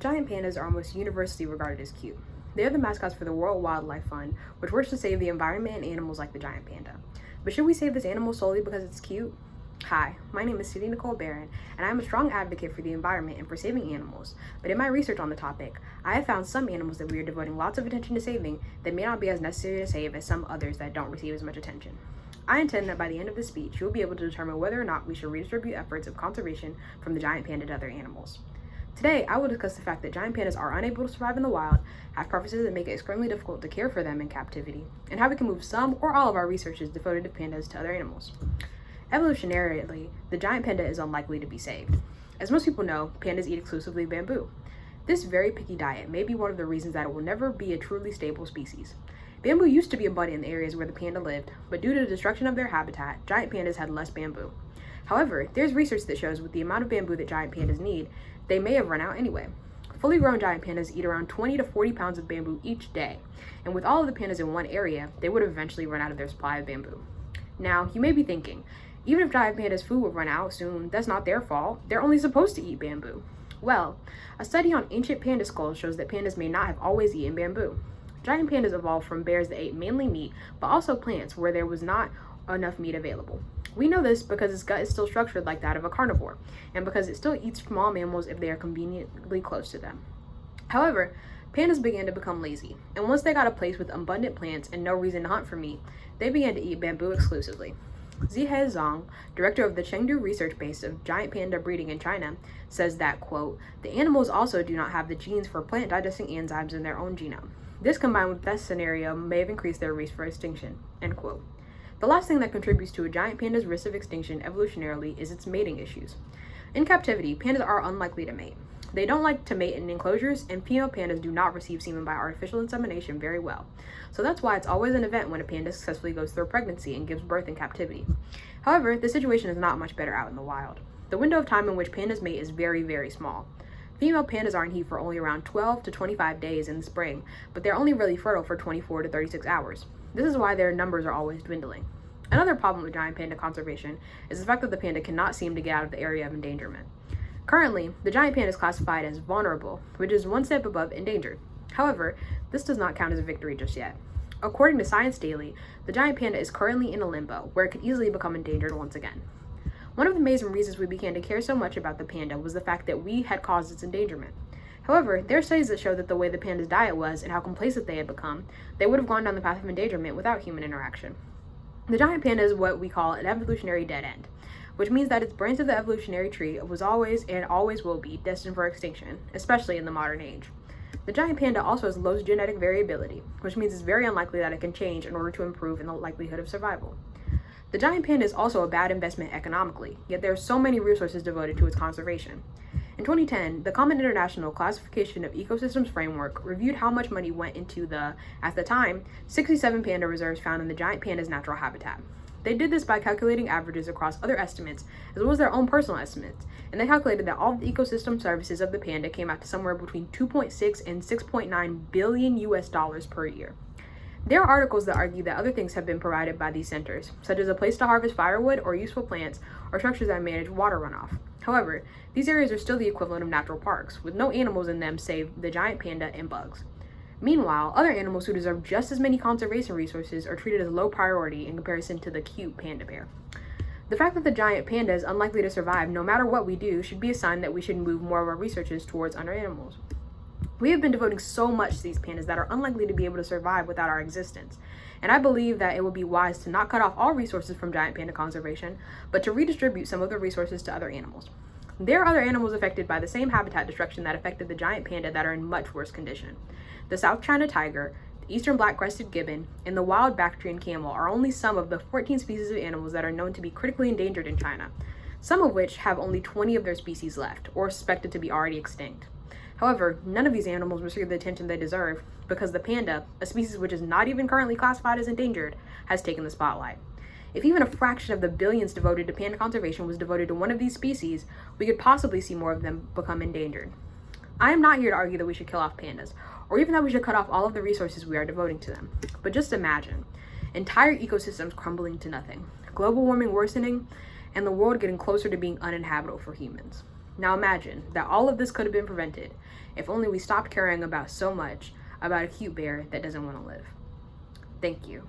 Giant pandas are almost universally regarded as cute. They are the mascots for the World Wildlife Fund, which works to save the environment and animals like the giant panda. But should we save this animal solely because it's cute? Hi, my name is Cindy Nicole Barron, and I am a strong advocate for the environment and for saving animals. But in my research on the topic, I have found some animals that we are devoting lots of attention to saving that may not be as necessary to save as some others that don't receive as much attention. I intend that by the end of this speech, you will be able to determine whether or not we should redistribute efforts of conservation from the giant panda to other animals. Today, I will discuss the fact that giant pandas are unable to survive in the wild, have preferences that make it extremely difficult to care for them in captivity, and how we can move some or all of our researches devoted to pandas to other animals. Evolutionarily, the giant panda is unlikely to be saved. As most people know, pandas eat exclusively bamboo. This very picky diet may be one of the reasons that it will never be a truly stable species. Bamboo used to be abundant in the areas where the panda lived, but due to the destruction of their habitat, giant pandas had less bamboo. However, there's research that shows with the amount of bamboo that giant pandas need, they may have run out anyway. Fully grown giant pandas eat around 20 to 40 pounds of bamboo each day, and with all of the pandas in one area, they would eventually run out of their supply of bamboo. Now, you may be thinking, even if giant pandas' food would run out soon, that's not their fault. They're only supposed to eat bamboo. Well, a study on ancient panda skulls shows that pandas may not have always eaten bamboo. Giant pandas evolved from bears that ate mainly meat, but also plants where there was not enough meat available. We know this because its gut is still structured like that of a carnivore, and because it still eats small mammals if they are conveniently close to them. However, pandas began to become lazy, and once they got a place with abundant plants and no reason to hunt for meat, they began to eat bamboo exclusively. Zihe Zhang, director of the Chengdu research base of giant panda breeding in China, says that, quote, "The animals also do not have the genes for plant digesting enzymes in their own genome. This combined with this scenario may have increased their risk for extinction," end quote. The last thing that contributes to a giant panda's risk of extinction evolutionarily is its mating issues. In captivity, pandas are unlikely to mate. They don't like to mate in enclosures, and female pandas do not receive semen by artificial insemination very well. So that's why it's always an event when a panda successfully goes through a pregnancy and gives birth in captivity. However, the situation is not much better out in the wild. The window of time in which pandas mate is very, very small. Female pandas are in heat for only around 12 to 25 days in the spring, but they're only really fertile for 24 to 36 hours. This is why their numbers are always dwindling. Another problem with giant panda conservation is the fact that the panda cannot seem to get out of the area of endangerment. Currently, the giant panda is classified as vulnerable, which is one step above endangered. However, this does not count as a victory just yet. According to Science Daily, the giant panda is currently in a limbo, where it could easily become endangered once again. One of the amazing reasons we began to care so much about the panda was the fact that we had caused its endangerment. However, there are studies that show that the way the panda's diet was and how complacent they had become, they would have gone down the path of endangerment without human interaction. The giant panda is what we call an evolutionary dead end, which means that its branch of the evolutionary tree was always and always will be destined for extinction, especially in the modern age. The giant panda also has low genetic variability, which means it's very unlikely that it can change in order to improve in the likelihood of survival. The giant panda is also a bad investment economically, yet there are so many resources devoted to its conservation. In 2010, the Common International Classification of Ecosystems Framework reviewed how much money went into the, at the time, 67 panda reserves found in the giant panda's natural habitat. They did this by calculating averages across other estimates, as well as their own personal estimates, and they calculated that all the ecosystem services of the panda came out to somewhere between 2.6 and 6.9 billion US dollars per year. There are articles that argue that other things have been provided by these centers, such as a place to harvest firewood or useful plants, or structures that manage water runoff. However, these areas are still the equivalent of natural parks, with no animals in them save the giant panda and bugs. Meanwhile, other animals who deserve just as many conservation resources are treated as low priority in comparison to the cute panda bear. The fact that the giant panda is unlikely to survive no matter what we do should be a sign that we should move more of our researches towards other animals. We have been devoting so much to these pandas that are unlikely to be able to survive without our existence, and I believe that it would be wise to not cut off all resources from giant panda conservation, but to redistribute some of the resources to other animals. There are other animals affected by the same habitat destruction that affected the giant panda that are in much worse condition. The South China tiger, the eastern black-crested gibbon, and the wild Bactrian camel are only some of the 14 species of animals that are known to be critically endangered in China, some of which have only 20 of their species left, or suspected to be already extinct. However, none of these animals receive the attention they deserve because the panda, a species which is not even currently classified as endangered, has taken the spotlight. If even a fraction of the billions devoted to panda conservation was devoted to one of these species, we could possibly see more of them become endangered. I am not here to argue that we should kill off pandas, or even that we should cut off all of the resources we are devoting to them. But just imagine, entire ecosystems crumbling to nothing, global warming worsening, and the world getting closer to being uninhabitable for humans. Now imagine that all of this could have been prevented if only we stopped caring about so much about a cute bear that doesn't want to live. Thank you.